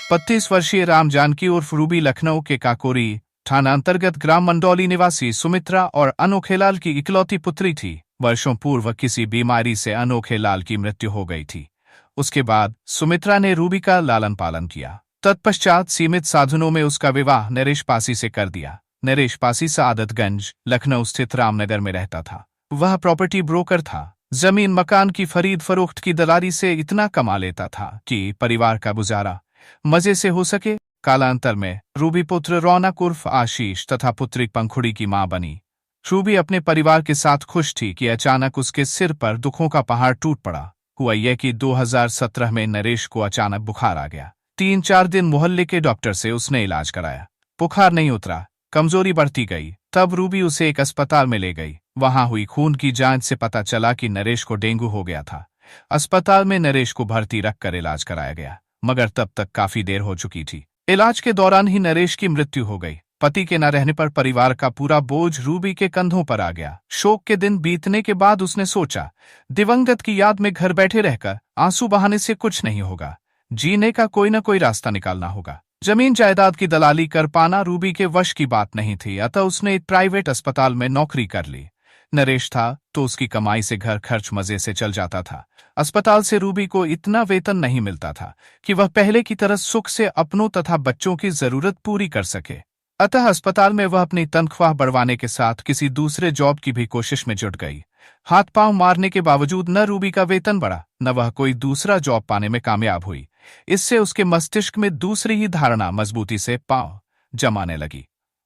32 वर्षीय राम जानकी उर्फ रूबी लखनऊ के काकोरी थाना अंतर्गत ग्राम मंडौली निवासी सुमित्रा और अनोखेलाल की इकलौती पुत्री थी। वर्षों पूर्व किसी बीमारी से अनोखेलाल की मृत्यु हो गई थी। उसके बाद सुमित्रा ने रूबी का लालन पालन किया। तत्पश्चात सीमित साधनों में उसका विवाह नरेश पासी से कर दिया। नरेश पासी सआदतगंज लखनऊ स्थित रामनगर में रहता था। वह प्रॉपर्टी ब्रोकर था। जमीन मकान की खरीद फरोख्त की दलाली से इतना कमा लेता था कि परिवार का गुजारा मजे से हो सके। कालांतर में रूबी पुत्र रौनक उर्फ आशीष तथा पुत्री पंखुड़ी की मां बनी। रूबी अपने परिवार के साथ खुश थी कि अचानक उसके सिर पर दुखों का पहाड़ टूट पड़ा। हुआ यह कि 2017 में नरेश को अचानक बुखार आ गया। 3-4 दिन मोहल्ले के डॉक्टर से उसने इलाज कराया। बुखार नहीं उतरा, कमजोरी बढ़ती गई। तब रूबी उसे एक अस्पताल में ले गई। वहां हुई खून की जांच से पता चला कि नरेश को डेंगू हो गया था। अस्पताल में नरेश को भर्ती रखकर इलाज कराया गया, मगर तब तक काफी देर हो चुकी थी। इलाज के दौरान ही नरेश की मृत्यु हो गई। पति के न रहने पर परिवार का पूरा बोझ रूबी के कंधों पर आ गया। शोक के दिन बीतने के बाद उसने सोचा, दिवंगत की याद में घर बैठे रहकर आंसू बहाने से कुछ नहीं होगा। जीने का कोई न कोई रास्ता निकालना होगा। जमीन जायदाद की दलाली कर पाना रूबी के वश की बात नहीं थी, अतः उसने एक प्राइवेट अस्पताल में नौकरी कर ली। नरेश था तो उसकी कमाई से घर खर्च मजे से चल जाता था। अस्पताल से रूबी को इतना वेतन नहीं मिलता था कि वह पहले की तरह सुख से अपनों तथा बच्चों की जरूरत पूरी कर सके। अतः अस्पताल में वह अपनी तनख्वाह बढ़वाने के साथ किसी दूसरे जॉब की भी कोशिश में जुट गई। हाथ पांव मारने के बावजूद न रूबी का वेतन बढ़ा, न वह कोई दूसरा जॉब पाने में कामयाब हुई। इससे उसके मस्तिष्क में दूसरी ही धारणा मजबूती से पांव जमाने लगी।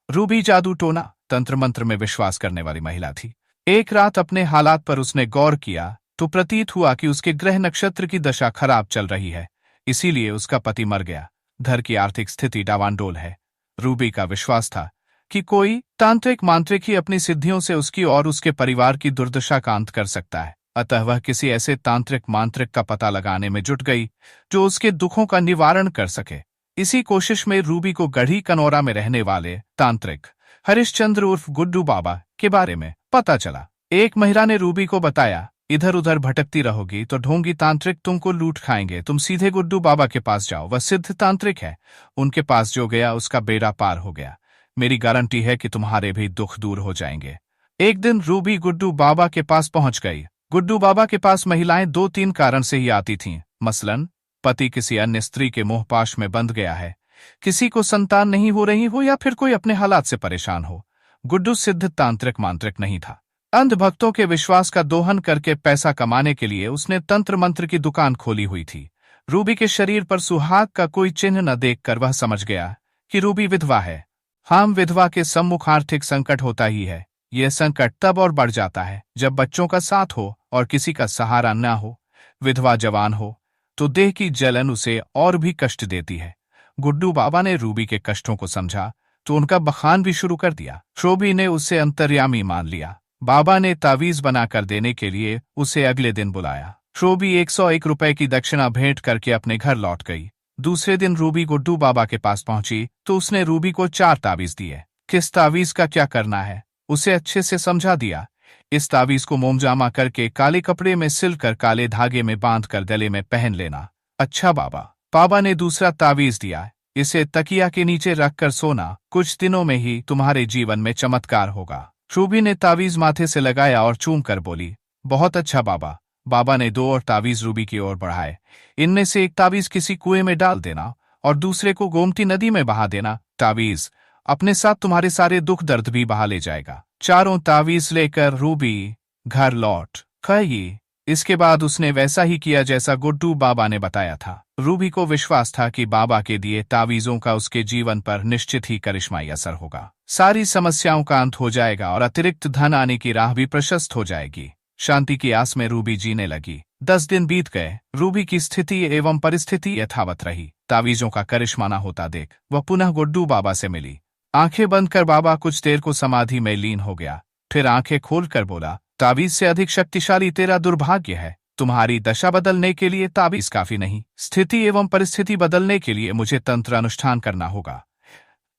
रूबी जादू टोना तंत्र मंत्र में विश्वास करने वाली महिला थी। एक रात अपने हालात पर उसने गौर किया तो प्रतीत हुआ कि उसके ग्रह नक्षत्र की दशा खराब चल रही है, इसीलिए उसका पति मर गया। घर की आर्थिक स्थिति डावांडोल है। रूबी का विश्वास था कि कोई तांत्रिक मांत्रिक ही अपनी सिद्धियों से उसकी और उसके परिवार की दुर्दशा का अंत कर सकता है। अतः वह किसी ऐसे तांत्रिक मांत्रिक का पता लगाने में जुट गई जो उसके दुखों का निवारण कर सके। इसी कोशिश में रूबी को गढ़ी कनौरा में रहने वाले तांत्रिक हरिश्चंद्र उर्फ गुड्डू बाबा के बारे में पता चला। एक महिला ने रूबी को बताया, इधर उधर भटकती रहोगी तो ढोंगी तांत्रिक तुमको लूट खाएंगे। तुम सीधे गुड्डू बाबा के पास जाओ, वह सिद्ध तांत्रिक है। उनके पास जो गया उसका बेड़ा पार हो गया। मेरी गारंटी है कि तुम्हारे भी दुख दूर हो जाएंगे। एक दिन रूबी गुड्डू बाबा के पास पहुंच गई। गुड्डू बाबा के पास महिलाएं 2-3 कारण से ही आती थीं। मसलन पति किसी अन्य स्त्री के मोहपाश में बंध गया है, किसी को संतान नहीं हो रही हो, या फिर कोई अपने हालात से परेशान हो। गुड्डू सिद्ध तांत्रिक मांत्रिक नहीं था। अंधभक्तों के विश्वास का दोहन करके पैसा कमाने के लिए उसने तंत्र मंत्र की दुकान खोली हुई थी। रूबी के शरीर पर सुहाग का कोई चिन्ह न देखकर वह समझ गया कि रूबी विधवा है। हम विधवा के सम्मुख आर्थिक संकट होता ही है। यह संकट तब और बढ़ जाता है जब बच्चों का साथ हो और किसी का सहारा न हो। विधवा जवान हो तो देह की जलन उसे और भी कष्ट देती है। गुड्डू बाबा ने रूबी के कष्टों को समझा तो उनका बखान भी शुरू कर दिया। रूबी ने उसे अंतर्यामी मान लिया। बाबा ने तावीज बनाकर देने के लिए उसे अगले दिन बुलाया। रूबी 101 रुपए की दक्षिणा भेंट करके अपने घर लौट गई। दूसरे दिन रूबी गुड्डू बाबा के पास पहुंची तो उसने रूबी को 4 तावीज दिए। किस तावीज का क्या करना है उसे अच्छे से समझा दिया। इस तावीज को मोमजामा करके काले कपड़े में सिलकर काले धागे में बांधकर गले में पहन लेना। अच्छा बाबा। बाबा ने दूसरा तावीज दिया, इसे तकिया के नीचे रखकर सोना। कुछ दिनों में ही तुम्हारे जीवन में चमत्कार होगा। रूबी ने तावीज माथे से लगाया और चूम कर बोली, बहुत अच्छा बाबा। बाबा ने 2 और तावीज रूबी की ओर बढ़ाए। इनमें से एक तावीज किसी कुएं में डाल देना और दूसरे को गोमती नदी में बहा देना। तावीज अपने साथ तुम्हारे सारे दुख दर्द भी बहा ले जाएगा। चारों तावीज लेकर रूबी घर लौट गई। इसके बाद उसने वैसा ही किया जैसा गुड्डू बाबा ने बताया था। रूबी को विश्वास था कि बाबा के दिए तावीजों का उसके जीवन पर निश्चित ही करिश्माई असर होगा। सारी समस्याओं का अंत हो जाएगा और अतिरिक्त धन आने की राह भी प्रशस्त हो जाएगी। शांति की आस में रूबी जीने लगी। 10 दिन बीत गए। रूबी की स्थिति एवं परिस्थिति यथावत रही। तावीजों का करिश्मा न होता देख वह पुनः गुड्डू बाबा से मिली। आंखें बंद कर बाबा कुछ देर को समाधि में लीन हो गया। फिर आंखें खोलकर बोला, तावीज से अधिक शक्तिशाली तेरा दुर्भाग्य है। तुम्हारी दशा बदलने के लिए तावीज काफी नहीं, स्थिति एवं परिस्थिति बदलने के लिए मुझे तंत्र अनुष्ठान करना होगा।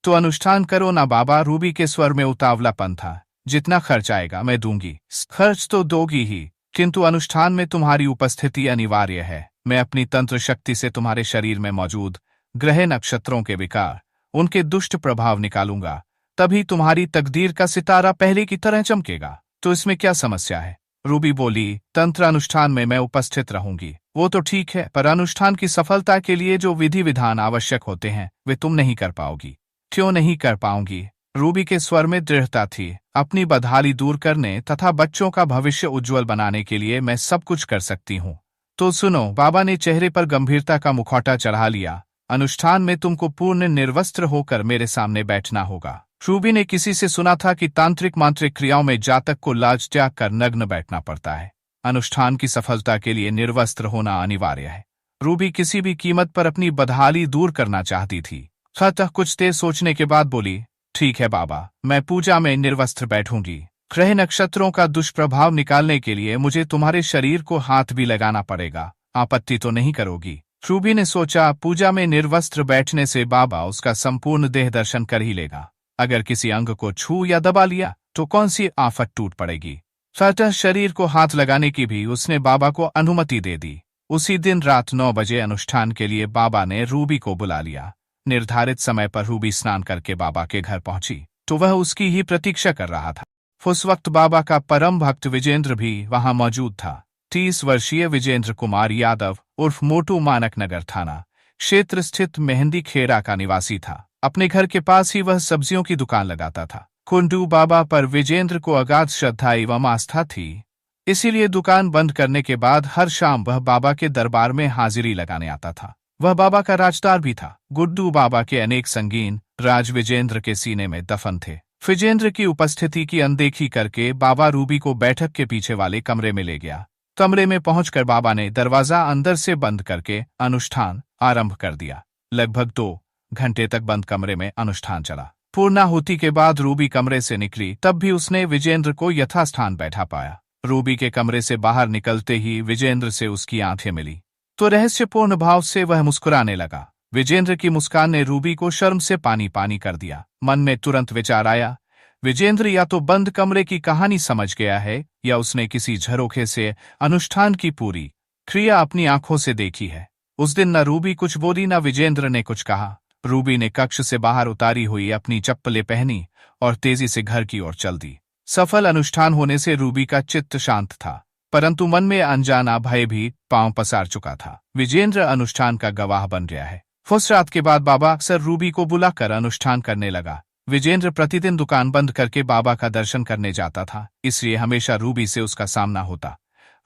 तो अनुष्ठान करो ना बाबा। रूबी के स्वर में उतावलापन था। जितना खर्च आएगा मैं दूंगी। खर्च तो दोगी ही, किंतु अनुष्ठान में तुम्हारी उपस्थिति अनिवार्य है। मैं अपनी तंत्र शक्ति से तुम्हारे शरीर में मौजूद ग्रह नक्षत्रों के विकार, उनके दुष्ट प्रभाव निकालूंगा, तभी तुम्हारी तकदीर का सितारा पहले की तरह चमकेगा। तो इसमें क्या समस्या है? रूबी बोली, तंत्र अनुष्ठान में मैं उपस्थित रहूंगी। वो तो ठीक है, पर अनुष्ठान की सफलता के लिए जो विधि विधान आवश्यक होते हैं वे तुम नहीं कर पाओगी। क्यों नहीं कर पाऊंगी? रूबी के स्वर में दृढ़ता थी। अपनी बदहाली दूर करने तथा बच्चों का भविष्य उज्जवल बनाने के लिए मैं सब कुछ कर सकती हूँ। तो सुनो, बाबा ने चेहरे पर गंभीरता का मुखौटा चढ़ा लिया। अनुष्ठान में तुमको पूर्ण निर्वस्त्र होकर मेरे सामने बैठना होगा। रूबी ने किसी से सुना था कि तांत्रिक मांत्रिक क्रियाओं में जातक को लाज त्याग कर नग्न बैठना पड़ता है। अनुष्ठान की सफलता के लिए निर्वस्त्र होना अनिवार्य है। रूबी किसी भी कीमत पर अपनी बदहाली दूर करना चाहती थी। अतः कुछ देर सोचने के बाद बोली, ठीक है बाबा, मैं पूजा में निर्वस्त्र बैठूंगी। ग्रह नक्षत्रों का दुष्प्रभाव निकालने के लिए मुझे तुम्हारे शरीर को हाथ भी लगाना पड़ेगा। आपत्ति तो नहीं करोगी? रूबी ने सोचा, पूजा में निर्वस्त्र बैठने से बाबा उसका संपूर्ण देह दर्शन कर ही लेगा। अगर किसी अंग को छू या दबा लिया तो कौन सी आफत टूट पड़ेगी। अतः शरीर को हाथ लगाने की भी उसने बाबा को अनुमति दे दी। उसी दिन रात 9 बजे अनुष्ठान के लिए बाबा ने रूबी को बुला लिया। निर्धारित समय पर रूबी स्नान करके बाबा के घर पहुंची तो वह उसकी ही प्रतीक्षा कर रहा था। उस वक्त बाबा का परम भक्त विजेंद्र भी वहां मौजूद था। 30 वर्षीय विजेंद्र कुमार यादव उर्फ मोटू मानक नगर थाना क्षेत्र स्थित मेहंदी खेड़ा का निवासी था। अपने घर के पास ही वह सब्जियों की दुकान लगाता था। कुंडू बाबा पर विजेंद्र को अगाध श्रद्धा एवं आस्था थी, इसीलिए दुकान बंद करने के बाद हर शाम वह बाबा के दरबार में हाजिरी लगाने आता था। वह बाबा का राजदार भी था। गुड्डू बाबा के अनेक संगीन राज विजेंद्र के सीने में दफन थे। विजेंद्र की उपस्थिति की अनदेखी करके बाबा रूबी को बैठक के पीछे वाले कमरे में ले गया। कमरे में पहुंचकर बाबा ने दरवाजा अंदर से बंद करके अनुष्ठान आरंभ कर दिया। लगभग 2 घंटे तक बंद कमरे में अनुष्ठान चला। पूर्णाहुति के बाद रूबी कमरे से निकली, तब भी उसने विजेंद्र को यथास्थान बैठा पाया। रूबी के कमरे से बाहर निकलते ही विजेंद्र से उसकी आंखें मिली तो रहस्यपूर्ण भाव से वह मुस्कुराने लगा। विजेंद्र की मुस्कान ने रूबी को शर्म से पानी पानी कर दिया। मन में तुरंत विचार आया, विजेंद्र या तो बंद कमरे की कहानी समझ गया है या उसने किसी झरोखे से अनुष्ठान की पूरी क्रिया अपनी आंखों से देखी है। उस दिन न रूबी कुछ बोली न विजेंद्र ने कुछ कहा। रूबी ने कक्ष से बाहर उतारी हुई अपनी चप्पलें पहनी और तेजी से घर की ओर चल दी। सफल अनुष्ठान होने से रूबी का चित्त शांत था, परंतु मन में अनजाना भय भी पांव पसार चुका था। विजेंद्र अनुष्ठान का गवाह बन गया है। उस रात के बाद बाबा अक्सर रूबी को बुलाकर अनुष्ठान करने लगा। विजेंद्र प्रतिदिन दुकान बंद करके बाबा का दर्शन करने जाता था, इसलिए हमेशा रूबी से उसका सामना होता।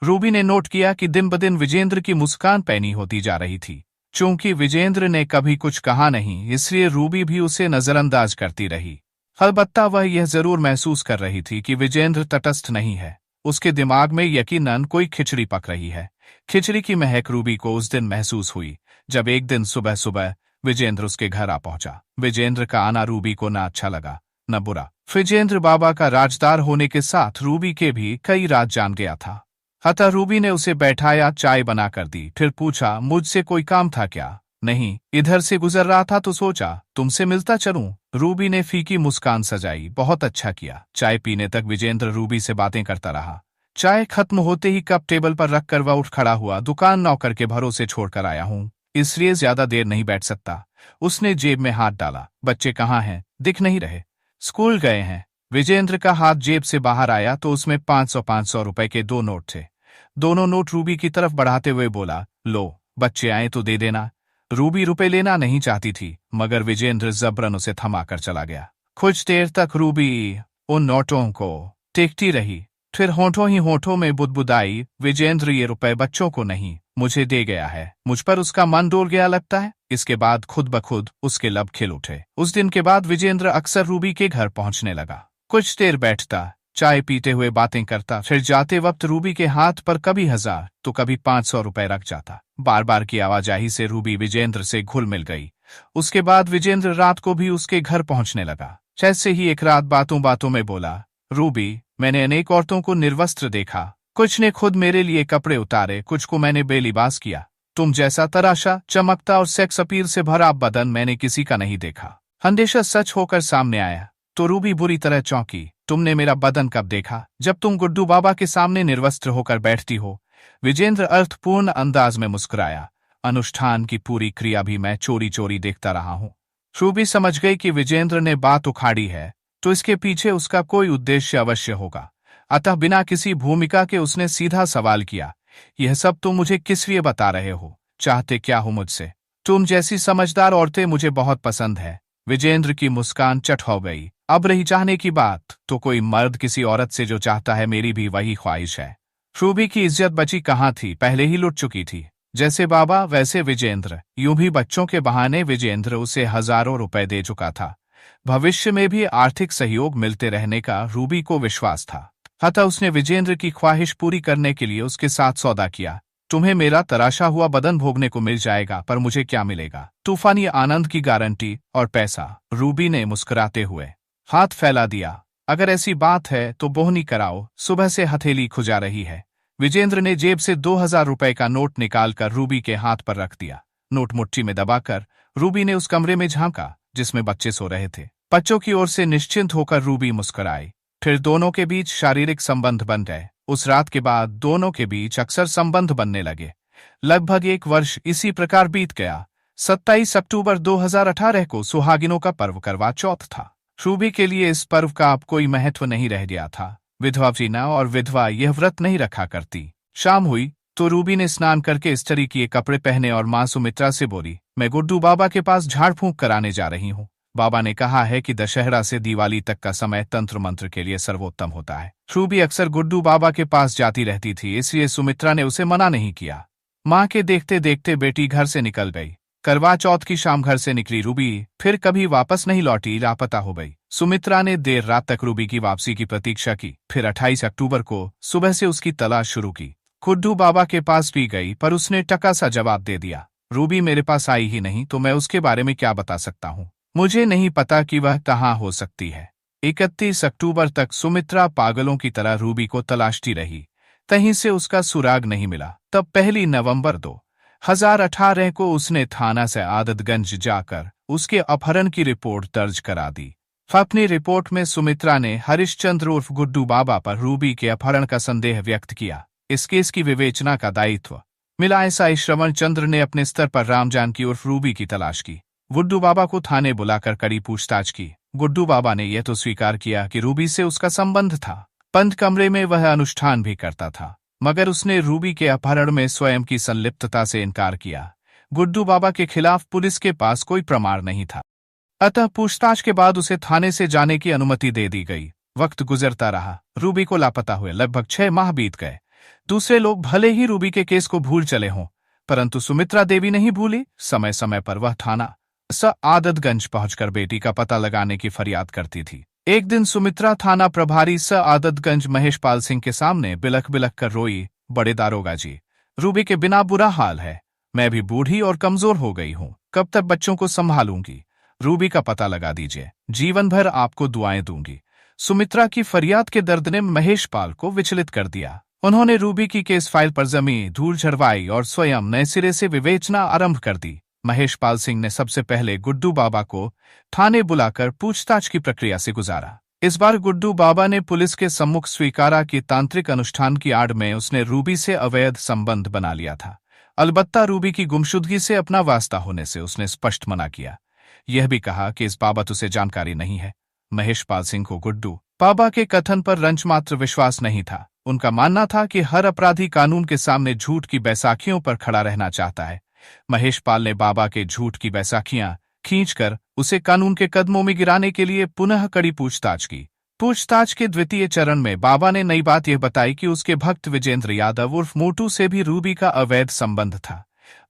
रूबी ने नोट किया कि दिन ब दिन विजेंद्र की मुस्कान पैनी होती जा रही थी। चूंकि विजेंद्र ने कभी कुछ कहा नहीं, इसलिए रूबी भी उसे नजरअंदाज करती रही। अलबत्ता वह यह जरूर महसूस कर रही थी कि विजेंद्र तटस्थ नहीं है। उसके दिमाग में यकीनन कोई खिचड़ी पक रही है। खिचड़ी की महक रूबी को उस दिन महसूस हुई जब एक दिन सुबह सुबह विजेंद्र उसके घर आ पहुंचा। विजेंद्र का आना रूबी को न अच्छा लगा न बुरा। विजेंद्र बाबा का राजदार होने के साथ रूबी के भी कई राज जान गया था। अतः रूबी ने उसे बैठाया, चाय बना कर दी, फिर पूछा, मुझसे कोई काम था क्या? नहीं, इधर से गुजर रहा था तो सोचा तुमसे मिलता चलूं। रूबी ने फीकी मुस्कान सजाई, बहुत अच्छा किया। चाय पीने तक विजेंद्र रूबी से बातें करता रहा। चाय खत्म होते ही कप टेबल पर रखकर वह उठ खड़ा हुआ। दुकान नौकर के भरोसे छोड़कर आया हूं, इसलिए ज्यादा देर नहीं बैठ सकता। उसने जेब में हाथ डाला। बच्चे कहाँ हैं? दिख नहीं रहे। स्कूल गए हैं। विजेंद्र का हाथ जेब से बाहर आया तो उसमें 500 रुपए के 2 नोट थे। दोनों नोट रूबी की तरफ बढ़ाते हुए बोला, लो, बच्चे आए तो दे देना। रूबी रुपए लेना नहीं चाहती थी, मगर विजेंद्र जबरन उसे थमाकर चला गया। कुछ देर तक रूबी उन नोटों को देखती रही, फिर होठों ही होठों में बुदबुदाई, विजेंद्र ये रुपए बच्चों को नहीं मुझे दे गया है। मुझ पर उसका मन डोल गया लगता है। इसके बाद खुद ब खुद उसके लब खिल उठे। उस दिन के बाद विजेंद्र अक्सर रूबी के घर पहुंचने लगा। कुछ देर बैठता, चाय पीते हुए बातें करता, फिर जाते वक्त रूबी के हाथ पर कभी 1000 तो कभी 500 रुपए रख जाता। बार बार की आवाजाही से रूबी विजेंद्र से घुल मिल गई। उसके बाद विजेंद्र रात को भी उसके घर पहुंचने लगा। जैसे ही एक रात बातों बातों में बोला, रूबी, मैंने अनेक औरतों को निर्वस्त्र देखा। कुछ ने खुद मेरे लिए कपड़े उतारे, कुछ को मैंने बेलिबास किया। तुम जैसा तराशा, चमकता और सेक्स अपील से भरा बदन मैंने किसी का नहीं देखा। अंदेशा सच होकर सामने आया तो रूबी बुरी तरह चौंकी। तुमने मेरा बदन कब देखा? जब तुम गुड्डू बाबा के सामने निर्वस्त्र होकर बैठती हो। विजेंद्र अर्थपूर्ण अंदाज में मुस्कुराया। अनुष्ठान की पूरी क्रिया भी मैं चोरी चोरी देखता रहा हूं। रूबी समझ गई कि विजेंद्र ने बात उखाड़ी है तो इसके पीछे उसका कोई उद्देश्य अवश्य होगा। अतः बिना किसी भूमिका के उसने सीधा सवाल किया, यह सब तुम मुझे किस लिए बता रहे हो? चाहते क्या हो मुझसे? तुम जैसी समझदार औरतें मुझे बहुत पसंद है। विजेंद्र की मुस्कान चट हो गई। अब रही चाहने की बात, तो कोई मर्द किसी औरत से जो चाहता है मेरी भी वही ख्वाहिश है। रूबी की इज्जत बची कहाँ थी, पहले ही लुट चुकी थी। जैसे बाबा वैसे विजेंद्र, यूं भी बच्चों के बहाने विजेंद्र उसे हजारों रुपए दे चुका था। भविष्य में भी आर्थिक सहयोग मिलते रहने का रूबी को विश्वास था। अतः उसने विजेंद्र की ख्वाहिश पूरी करने के लिए उसके साथ सौदा किया। तुम्हें मेरा तराशा हुआ बदन भोगने को मिल जाएगा, पर मुझे क्या मिलेगा? तूफानी आनंद की गारंटी और पैसा। रूबी ने मुस्कुराते हुए हाथ फैला दिया। अगर ऐसी बात है तो बोहनी कराओ, सुबह से हथेली खुजा रही है। विजेंद्र ने जेब से 2000 रुपए का नोट निकालकर रूबी के हाथ पर रख दिया। नोट मुट्ठी में दबाकर रूबी ने उस कमरे में झांका जिसमें बच्चे सो रहे थे। बच्चों की ओर से निश्चिंत होकर रूबी मुस्कुराई। फिर दोनों के बीच शारीरिक संबंध बन गए। उस रात के बाद दोनों के बीच अक्सर संबंध बनने लगे। लगभग 1 वर्ष इसी प्रकार बीत गया। 27 अक्टूबर 2018 को सुहागिनों का पर्व करवा चौथ था। रूबी के लिए इस पर्व का अब कोई महत्व नहीं रह गया था। विधवा जीना और विधवा यह व्रत नहीं रखा करती। शाम हुई तो रूबी ने स्नान करके स्त्री किए कपड़े पहने और मां सुमित्रा से बोली, मैं गुड्डू बाबा के पास झाड़ फूंक कराने जा रही हूँ। बाबा ने कहा है कि दशहरा से दिवाली तक का समय तंत्र मंत्र के लिए सर्वोत्तम होता है। रूबी अक्सर गुड्डू बाबा के पास जाती रहती थी, इसलिए सुमित्रा ने उसे मना नहीं किया। मां के देखते देखते बेटी घर से निकल गई। करवा चौथ की शाम घर से निकली रूबी फिर कभी वापस नहीं लौटी, लापता हो गई। सुमित्रा ने देर रात तक रूबी की वापसी की प्रतीक्षा की। फिर 28 अक्टूबर को सुबह से उसकी तलाश शुरू की। गुड्डू बाबा के पास भी गई, पर उसने टका सा जवाब दे दिया, रूबी मेरे पास आई ही नहीं तो मैं उसके बारे में क्या बता सकता हूँ। मुझे नहीं पता कि वह कहाँ हो सकती है। 31 अक्टूबर तक सुमित्रा पागलों की तरह रूबी को तलाशती रही। कहीं से उसका सुराग नहीं मिला। तब 1 नवंबर 2018 को उसने थाना से आदतगंज जाकर उसके अपहरण की रिपोर्ट दर्ज करा दी। अपनी रिपोर्ट में सुमित्रा ने हरिश्चंद्र उर्फ गुड्डू बाबा पर रूबी के अपहरण का संदेह व्यक्त किया। इस केस की विवेचना का दायित्व मिला एसआई श्रवण चंद्र ने अपने स्तर पर राम जानकी उर्फ रूबी की तलाश की। गुड्डू बाबा को थाने बुलाकर कड़ी पूछताछ की। गुड्डू बाबा ने यह तो स्वीकार किया कि रूबी से उसका संबंध था। बंद कमरे में वह अनुष्ठान भी करता था, मगर उसने रूबी के अपहरण में स्वयं की संलिप्तता से इनकार किया। गुड्डू बाबा के खिलाफ पुलिस के पास कोई प्रमाण नहीं था, अतः पूछताछ के बाद उसे थाने से जाने की अनुमति दे दी गई। वक्त गुजरता रहा। रूबी को लापता हुए लगभग 6 माह बीत गए। दूसरे लोग भले ही रूबी के केस को भूल चले हों, परंतु सुमित्रा देवी नहीं भूली। समय समय पर वह थाना आदतगंज पहुंचकर बेटी का पता लगाने की फरियाद करती थी। एक दिन सुमित्रा थाना प्रभारी आदतगंज महेशपाल सिंह के सामने बिलख बिलख कर रोई, बड़े दारोगा जी, रूबी के बिना बुरा हाल है। मैं भी बूढ़ी और कमजोर हो गई हूँ, कब तक बच्चों को संभालूंगी? रूबी का पता लगा दीजिए, जीवन भर आपको दुआएं दूंगी। सुमित्रा की फरियाद के दर्द ने महेशपाल को विचलित कर दिया। उन्होंने रूबी की केस फाइल पर जमी धूल झड़वाई और स्वयं नए सिरे से विवेचना आरंभ कर दी। महेशपाल सिंह ने सबसे पहले गुड्डू बाबा को थाने बुलाकर पूछताछ की प्रक्रिया से गुजारा। इस बार गुड्डू बाबा ने पुलिस के सम्मुख स्वीकारा कि तांत्रिक अनुष्ठान की आड़ में उसने रूबी से अवैध संबंध बना लिया था। अलबत्ता रूबी की गुमशुदगी से अपना वास्ता होने से उसने स्पष्ट मना किया। यह भी कहा कि इस बाबत उसे जानकारी नहीं है। महेशपाल सिंह को गुड्डू बाबा के कथन पर रंचमात्र विश्वास नहीं था। उनका मानना था कि हर अपराधी कानून के सामने झूठ की बैसाखियों पर खड़ा रहना चाहता है। महेशपाल ने बाबा के झूठ की बैसाखियां खींचकर उसे कानून के कदमों में गिराने के लिए पुनः कड़ी पूछताछ की। पूछताछ के द्वितीय चरण में बाबा ने नई बात यह बताई कि उसके भक्त विजेंद्र यादव उर्फ मोटू से भी रूबी का अवैध संबंध था।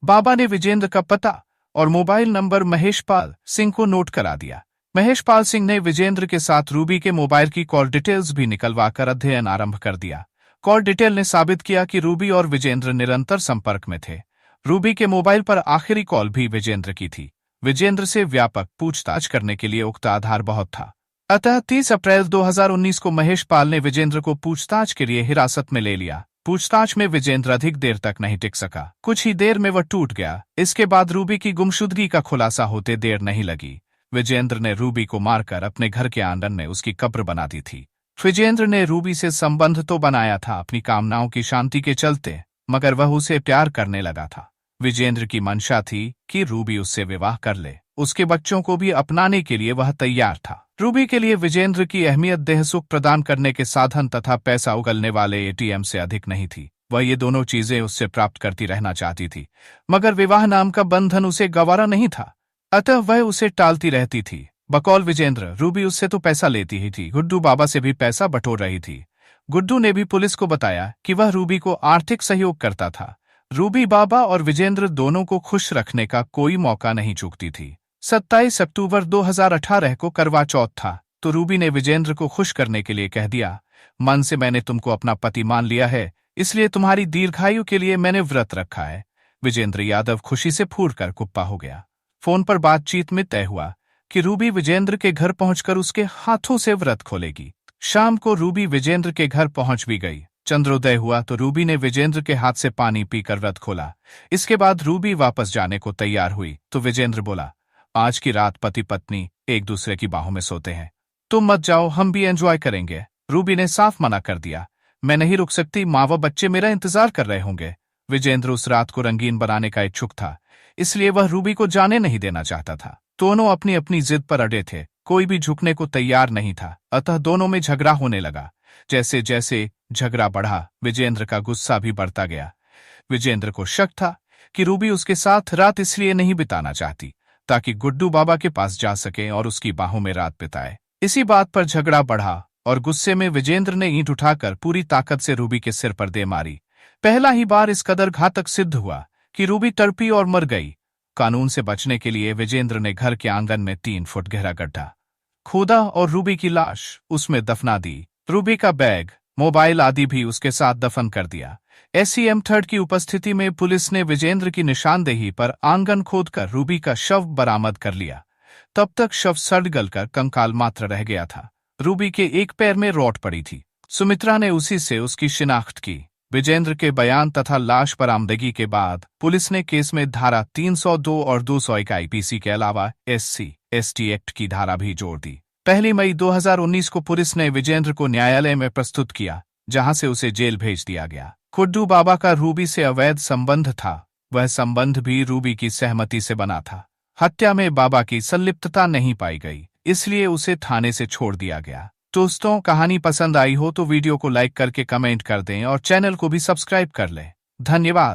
बाबा ने विजेंद्र का पता और मोबाइल नंबर महेशपाल सिंह को नोट करा दिया। महेशपाल सिंह ने विजेंद्र के साथ रूबी के मोबाइल की कॉल डिटेल्स भी निकलवाकर अध्ययन आरंभ कर दिया। कॉल डिटेल ने साबित किया कि रूबी और विजेंद्र निरंतर संपर्क में थे। रूबी के मोबाइल पर आखिरी कॉल भी विजेंद्र की थी। विजेंद्र से व्यापक पूछताछ करने के लिए उक्त आधार बहुत था। अतः 30 अप्रैल 2019 को महेशपाल ने विजेंद्र को पूछताछ के लिए हिरासत में ले लिया। पूछताछ में विजेंद्र अधिक देर तक नहीं टिक सका। कुछ ही देर में वह टूट गया। इसके बाद रूबी की गुमशुदगी का खुलासा होते देर नहीं लगी। विजेंद्र ने रूबी को मारकर अपने घर के आंगन में उसकी कब्र बना दी थी। विजेंद्र ने रूबी से संबंध तो बनाया था अपनी कामनाओं की शांति के चलते, मगर वह उसे प्यार करने लगा था। विजेंद्र की मंशा थी कि रूबी उससे विवाह कर ले। उसके बच्चों को भी अपनाने के लिए वह तैयार था। रूबी के लिए विजेंद्र की अहमियत देह सुख प्रदान करने के साधन तथा पैसा उगलने वाले एटीएम से अधिक नहीं थी। वह ये दोनों चीजें उससे प्राप्त करती रहना चाहती थी, मगर विवाह नाम का बंधन उसे गवारा नहीं था। अतः वह उसे टालती रहती थी। बकौल विजेंद्र, रूबी उससे तो पैसा लेती ही थी, गुड्डू बाबा से भी पैसा बटोर रही थी। गुड्डू ने भी पुलिस को बताया कि वह रूबी को आर्थिक सहयोग करता था। रूबी बाबा और विजेंद्र दोनों को खुश रखने का कोई मौका नहीं चूकती थी। 27 अक्टूबर 2018 को करवा चौथ था, तो रूबी ने विजेंद्र को खुश करने के लिए कह दिया, मन से मैंने तुमको अपना पति मान लिया है, इसलिए तुम्हारी दीर्घायु के लिए मैंने व्रत रखा है। विजेंद्र यादव खुशी से फूटकर कुप्पा हो गया। फोन पर बातचीत में तय हुआ कि रूबी विजेंद्र के घर पहुंचकर उसके हाथों से व्रत खोलेगी। शाम को रूबी विजेंद्र के घर पहुंच भी गई। चंद्रोदय हुआ तो रूबी ने विजेंद्र के हाथ से पानी पीकर व्रत खोला। इसके बाद रूबी वापस जाने को तैयार हुई तो विजेंद्र बोला, आज की रात पति पत्नी एक दूसरे की बाहों में सोते हैं, तुम मत जाओ, हम भी एंजॉय करेंगे। रूबी ने साफ मना कर दिया, मैं नहीं रुक सकती, माँ व बच्चे मेरा इंतजार कर रहे होंगे। विजेंद्र उस रात को रंगीन बनाने का इच्छुक था, इसलिए वह रूबी को जाने नहीं देना चाहता था। दोनों अपनी अपनी जिद पर अड़े थे, कोई भी झुकने को तैयार नहीं था। अतः दोनों में झगड़ा होने लगा। जैसे जैसे झगड़ा बढ़ा, विजेंद्र का गुस्सा भी बढ़ता गया। विजेंद्र को शक था कि रूबी उसके साथ रात इसलिए नहीं बिताना चाहती ताकि गुड्डू बाबा के पास जा सके और उसकी बाहों में रात बिताए। इसी बात पर झगड़ा बढ़ा और गुस्से में विजेंद्र ने ईंट उठाकर पूरी ताकत से रूबी के सिर पर दे मारी। पहला ही बार इस कदर घातक सिद्ध हुआ कि रूबी तड़पी और मर गई। कानून से बचने के लिए विजेंद्र ने घर के आंगन में 3 फुट गहरा गड्ढा खोदा और रूबी की लाश उसमें दफना दी। रूबी का बैग, मोबाइल आदि भी उसके साथ दफन कर दिया। एससीएम 3 की उपस्थिति में पुलिस ने विजेंद्र की निशानदेही पर आंगन खोदकर रूबी का शव बरामद कर लिया। तब तक शव सड़ गलकर कंकाल मात्र रह गया था। रूबी के एक पैर में रॉड पड़ी थी। सुमित्रा ने उसी से उसकी शिनाख्त की। विजेंद्र के बयान तथा लाश बरामदगी के बाद पुलिस ने केस में धारा 302 और 201 आईपीसी के अलावा SC/ST एक्ट की धारा भी जोड़ दी। 1 मई 2019 को पुलिस ने विजेंद्र को न्यायालय में प्रस्तुत किया, जहां से उसे जेल भेज दिया गया। गुड्डू बाबा का रूबी से अवैध संबंध था। वह संबंध भी रूबी की सहमति से बना था। हत्या में बाबा की संलिप्तता नहीं पाई गई, इसलिए उसे थाने से छोड़ दिया गया। दोस्तों, कहानी पसंद आई हो तो वीडियो को लाइक करके कमेंट कर दें और चैनल को भी सब्सक्राइब कर लें। धन्यवाद।